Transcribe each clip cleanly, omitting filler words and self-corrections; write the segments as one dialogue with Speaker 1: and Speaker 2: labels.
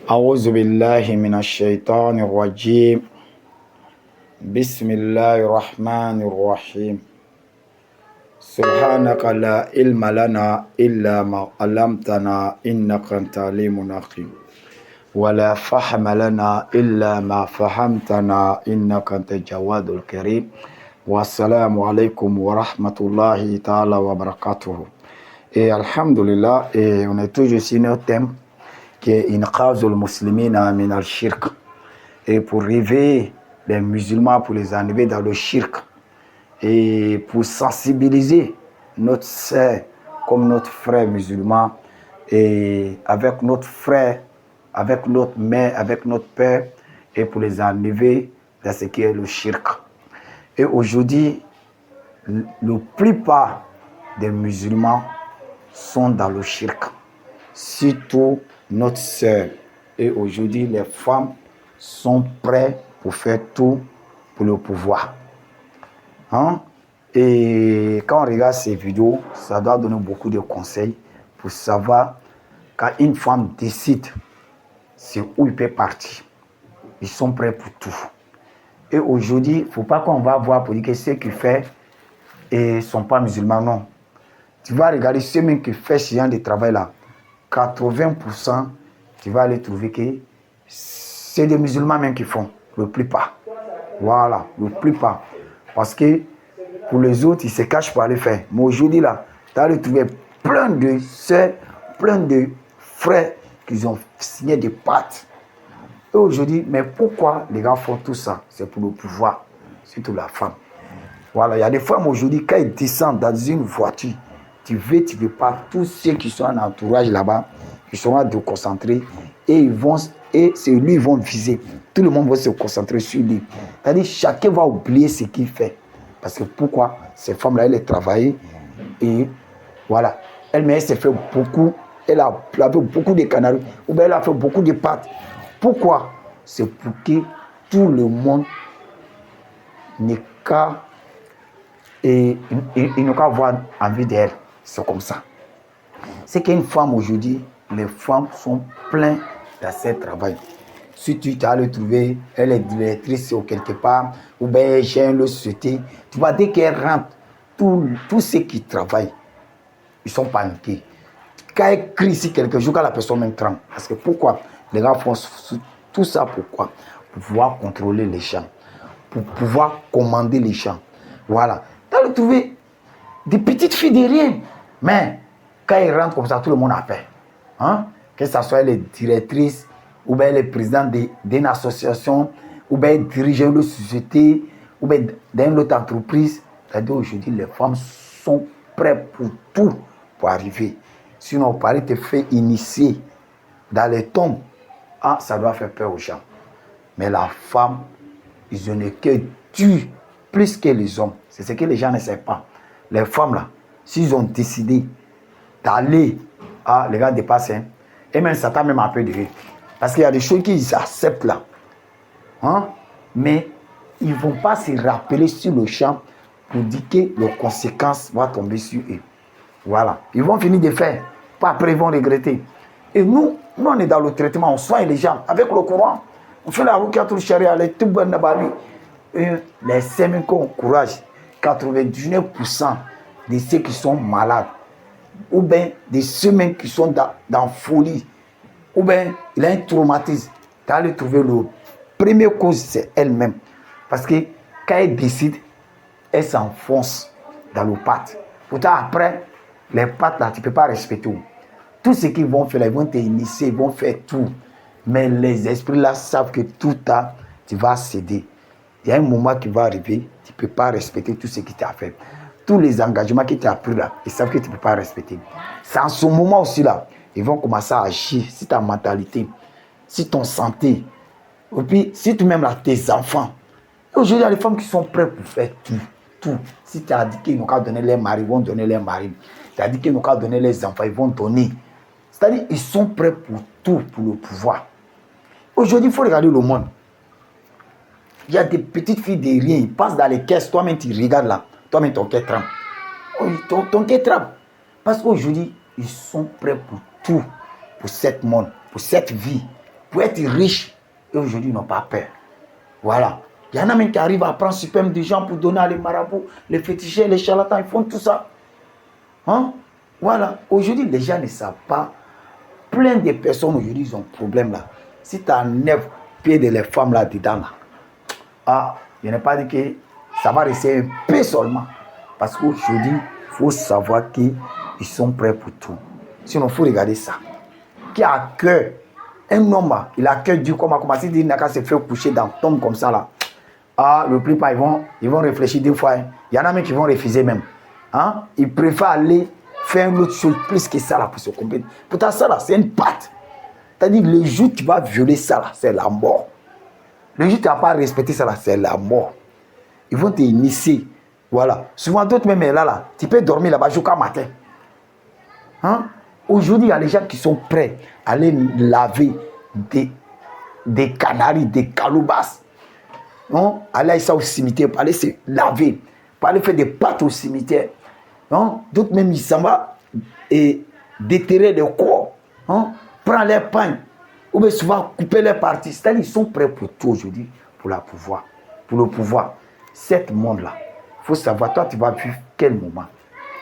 Speaker 1: أعوذ بالله من الشيطان الرجيم. بسم الله الرحمن الرحيم. سبحانك لا علم لنا إلا ما علمتنا إنك أنت العليم الحكيم ولا فهم لنا إلا ما فهمتنا إنك أنت الجواد الكريم والسلام عليكم ورحمة الله تعالى وبركاته. Et alhamdulillah, on est toujours sur notre thème qui est Inqazul Muslimina min al-Shirk. Et pour réveiller les musulmans, pour les enlever dans le shirk, et pour sensibiliser notre sœur comme notre frère musulman, et avec notre frère, avec notre mère, avec notre père, et pour les enlever dans ce qui est le shirk. Et aujourd'hui, la plupart des musulmans sont dans le shirk, surtout notre sœur. Et aujourd'hui, les femmes sont prêtes pour faire tout pour le pouvoir. Et quand on regarde ces vidéos, ça doit donner beaucoup de conseils pour savoir quand une femme décide c'est où il peut partir. Ils sont prêts pour tout. Et aujourd'hui, il ne faut pas qu'on va voir pour dire que ceux qui font ne sont pas musulmans, non. Tu vas regarder ceux même qui font ce genre de travail-là, 80%, tu vas aller trouver que c'est des musulmans même qui font, le plupart. Voilà, le plupart. Parce que pour les autres, ils se cachent pour aller faire. Mais aujourd'hui, là, tu vas aller trouver plein de sœurs, plein de frères qui ont signé des pactes. Et aujourd'hui, mais pourquoi les gars font tout ça? C'est pour le pouvoir, surtout la femme. Voilà, il y a des femmes aujourd'hui, quand ils descendent dans une voiture, tu veux pas, tous ceux qui sont en entourage là-bas, ils seront déconcentrés et c'est lui ils vont viser. Tout le monde va se concentrer sur lui. C'est-à-dire chacun va oublier ce qu'il fait. Parce que pourquoi? Ces femmes-là, elles ont travaillé et voilà. Elle s'est fait beaucoup, elle a fait beaucoup de canaries, ou bien elle a fait beaucoup de pâtes. Pourquoi? C'est pour que tout le monde n'ait qu'à et il n'a qu'à avoir envie d'elle. C'est comme ça. C'est qu'une femme aujourd'hui, les femmes sont pleines dans ce travail. Si tu as le trouver, elle est directrice ou quelque part, ou bien j'ai une société, tu vois, dès qu'elle rentre, tous ceux qui travaillent, ils sont paniqués. Quand elle crie ici quelques jours, quand la personne même tremble. Parce que pourquoi? Les gars font tout ça pourquoi? Pour pouvoir contrôler les champs, pour pouvoir commander les champs. Voilà. Tu as le trouver des petites filles de rien. Mais quand ils rentrent comme ça, tout le monde a peur. Que ce soit les directrices, ou bien les présidents d'une association, ou bien dirigeants de société, ou bien d'une autre entreprise. C'est-à-dire aujourd'hui, les femmes sont prêtes pour tout pour arriver. Sinon, Paris te fait initier dans les tombes. Ça doit faire peur aux gens. Mais la femme, ils n'ont que Dieu plus que les hommes. C'est ce que les gens ne savent pas. Les femmes là, s'ils ont décidé d'aller, les gars dépassent, et même Satan même un peu de rire. Parce qu'il y a des choses qu'ils acceptent là. Mais ils ne vont pas se rappeler sur le champ pour dire que les conséquences vont tomber sur eux. Voilà. Ils vont finir de faire. Pas après, ils vont regretter. Et nous, on est dans le traitement, on soigne les gens avec le Coran. On fait la ruqyatul sharia, les tubban nabali. Les semaines qu'on encourage, 99% de ceux qui sont malades, ou bien des semaines qui sont dans folie, ou bien il a un traumatisme, tu as le trouver le premier cause, c'est elle-même. Parce que quand elle décide, elle s'enfonce dans le pacte. Pourtant, après, les pactes là, tu ne peux pas respecter. Tout ce qu'ils vont faire, ils vont t'initier, ils vont faire tout. Mais les esprits là savent que tout ça, tu vas céder. Il y a un moment qui va arriver, tu ne peux pas respecter tout ce qui t'a fait. Tous les engagements que tu as pris là, ils savent que tu ne peux pas respecter. C'est en ce moment aussi là, ils vont commencer à agir sur ta mentalité, sur ton santé. Et puis, si tu m'aimes là, tes enfants. Aujourd'hui, il y a des femmes qui sont prêtes pour faire tout. Si tu as dit qu'ils n'ont qu'à donner les maris, ils vont donner les maris. Tu as dit qu'ils n'ont qu'à donner les enfants, ils vont donner. C'est-à-dire, ils sont prêts pour tout, pour le pouvoir. Aujourd'hui, il faut regarder le monde. Il y a des petites filles de rien, ils passent dans les caisses, toi-même tu regardes là, toi-même ton cœur tremble. Ton cœur tremble. Parce qu'aujourd'hui, ils sont prêts pour tout, pour cette monde, pour cette vie. pour être riches. Et aujourd'hui, ils n'ont pas peur. Voilà. Il y en a même qui arrivent à prendre superbe des gens pour donner à les marabouts, les féticheurs, les charlatans, ils font tout ça. Hein? Voilà. Aujourd'hui, les gens ne savent pas. Plein de personnes aujourd'hui, ils ont un problème là. Si tu as 9 pieds de les femmes là dedans, là, je n'ai pas dit que ça va rester un peu seulement. Parce qu'aujourd'hui, il faut savoir qu'ils sont prêts pour tout. Sinon, il faut regarder ça. Qui a cœur, un homme, il a cœur dur, comme a commencé à dire, il n'a qu'à se faire coucher dans le tombe comme ça là. Le plus pas, ils vont réfléchir 2 fois. Hein. Il y en a même qui vont refuser même. Hein? Ils préfèrent aller faire une autre chose plus que ça là pour se comprendre. Pourtant, ça là, c'est une patte. C'est-à-dire, le jour où tu vas violer ça là, c'est la mort. Le jour où tu n'as pas respecté ça là, c'est la mort. Ils vont te initier. Voilà. Souvent, d'autres même là, tu peux dormir là-bas jusqu'à matin. Hein? Aujourd'hui, il y a des gens qui sont prêts à aller laver des canaris, des caloubasses. Non? Aller ça au cimetière, pour aller se laver, pour aller faire des pâtes au cimetière. Non? D'autres même, ils s'en vont et déterrer des corps. Non? Prendre leur pain. Ou bien souvent couper leurs parties. C'est-à-dire qu'ils sont prêts pour tout aujourd'hui, pour le pouvoir. Cet monde-là, il faut savoir, toi, tu vas vivre quel moment.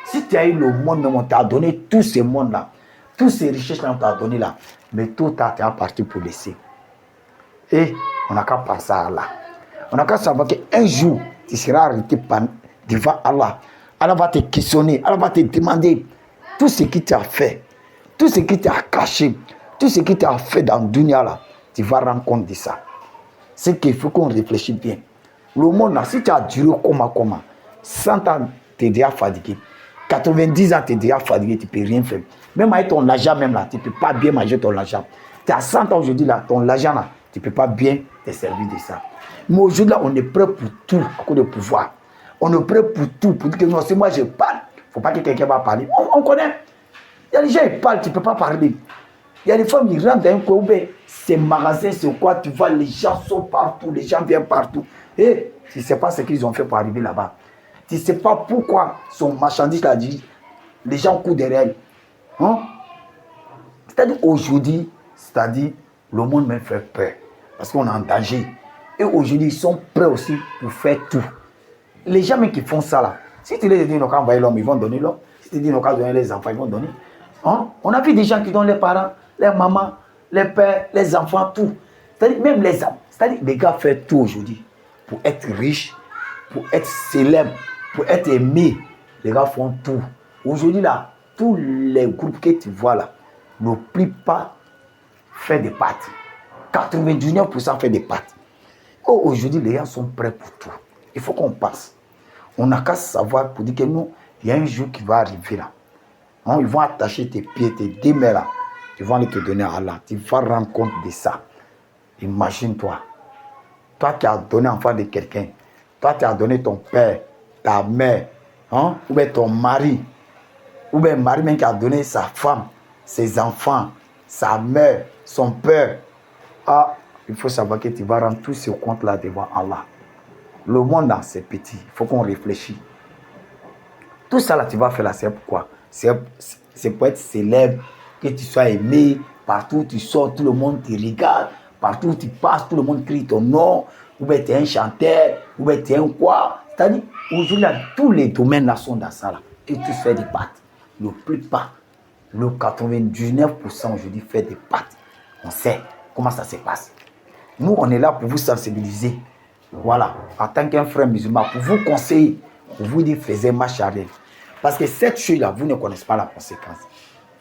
Speaker 1: Si tu as eu le monde, on t'a donné tous ces mondes-là, tous ces richesses-là, on t'a donné là, mais tôt ou tard, tu es parti pour laisser. Et on n'a qu'à penser à Allah. On n'a qu'à savoir qu'un jour, tu seras arrêté devant Allah. Allah va te questionner, Allah va te demander tout ce qui t'a fait, tout ce qui t'a caché, tout ce qui t'a fait dans le dunya là, tu vas rendre compte de ça. C'est qu'il faut qu'on réfléchisse bien. Le monde là, si tu as duré comment, 100 ans, tu es déjà fatigué. 90 ans, tu es déjà fatigué, tu ne peux rien faire. Même avec ton argent même là, tu ne peux pas bien manger ton argent. Tu as 100 ans aujourd'hui là, ton argent là, tu ne peux pas bien te servir de ça. Mais aujourd'hui là, on est prêt pour tout à cause de pouvoir. On est prêt pour tout, pour dire que non, c'est moi je parle. Il ne faut pas que quelqu'un va parler. On connaît. Il y a des gens qui parlent, tu ne peux pas parler. Il y a des femmes qui rentrent dans un coin, c'est magasin, c'est quoi, tu vois, les gens sont partout, les gens viennent partout. Et tu ne sais pas ce qu'ils ont fait pour arriver là-bas. Tu ne sais pas pourquoi son marchandise l'a dit, les gens courent derrière elle. Hein? C'est-à-dire aujourd'hui, le monde me fait peur. Parce qu'on est en danger. Et aujourd'hui, ils sont prêts aussi pour faire tout. Les gens même qui font ça là, si tu les dis, nous, quand envoyer l'homme, ils vont donner l'homme. Si tu dis, nous, quand donner les enfants, ils vont donner. Hein? On a vu des gens qui donnent les parents, les mamans, les pères, les enfants, tout. C'est-à-dire, même les hommes. C'est-à-dire, les gars font tout aujourd'hui. Pour être riches, pour être célèbres, pour être aimés. Les gars font tout. Aujourd'hui, là, tous les groupes que tu vois là, ne plus pas faire des pâtes. 99% fait des pâtes. Oh, aujourd'hui, les gens sont prêts pour tout. Il faut qu'on passe. On n'a qu'à savoir pour dire que nous, il y a un jour qui va arriver là. Hein, ils vont attacher tes pieds, tes 2 mains là. Ils vont les te donner à Allah. Tu vas rendre compte de ça. Imagine-toi. Toi qui as donné enfant de quelqu'un. Toi qui as donné ton père, ta mère, hein, ou bien ton mari. Ou bien mari même qui a donné sa femme, ses enfants, sa mère, son père. Il faut savoir que tu vas rendre tous ces comptes-là devant Allah. Le monde là, c'est petit. Il faut qu'on réfléchisse. Tout ça là, tu vas faire là, c'est pourquoi? C'est pour être célèbre, que tu sois aimé. Partout où tu sors, tout le monde te regarde. Partout où tu passes, tout le monde crie ton nom. Ou bien tu es un chanteur, ou bien tu es un quoi. C'est-à-dire, aujourd'hui, tous les domaines là sont dans ça là. Et tu fais des pâtes. Le plus pas, le 99% aujourd'hui fait des pâtes. On sait comment ça se passe. Nous, on est là pour vous sensibiliser. Voilà, en tant qu'un frère musulman, pour vous conseiller, pour vous dire, faisez marche arrière. Parce que cette chose-là, vous ne connaissez pas la conséquence.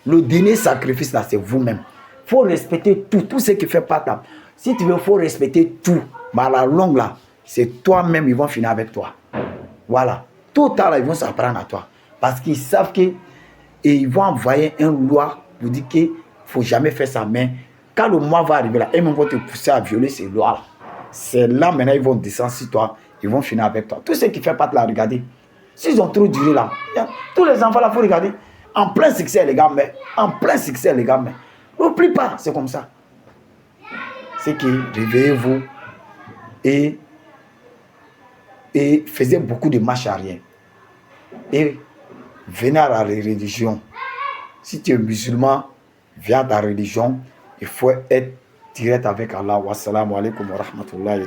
Speaker 1: Le dernier sacrifice, là, c'est vous-même. Il faut respecter tout ce qui fait pas là. Si tu veux, il faut respecter tout. Mais à la longue, là, c'est toi-même, ils vont finir avec toi. Voilà. Tout à l'heure, ils vont s'apprendre à toi. Parce qu'ils savent que, et ils vont envoyer une loi pour dire qu'il ne faut jamais faire ça. Mais quand le mois va arriver là, ils vont te pousser à violer ces lois-là. C'est là maintenant ils vont descendre sur toi, ils vont finir avec toi. Tous ceux qui font pas de la regardez. S'ils ont trop duré là, tous les enfants là, il faut regarder. En plein succès les gars, mais en plein succès les gars, mais n'oublie pas, c'est comme ça. C'est que réveillez-vous et faisait beaucoup de marche arrière. Et venez à la religion. Si tu es musulman, viens à ta religion. Il faut être direct avec Allah. Wassalamu alaikum wa rahmatullahi.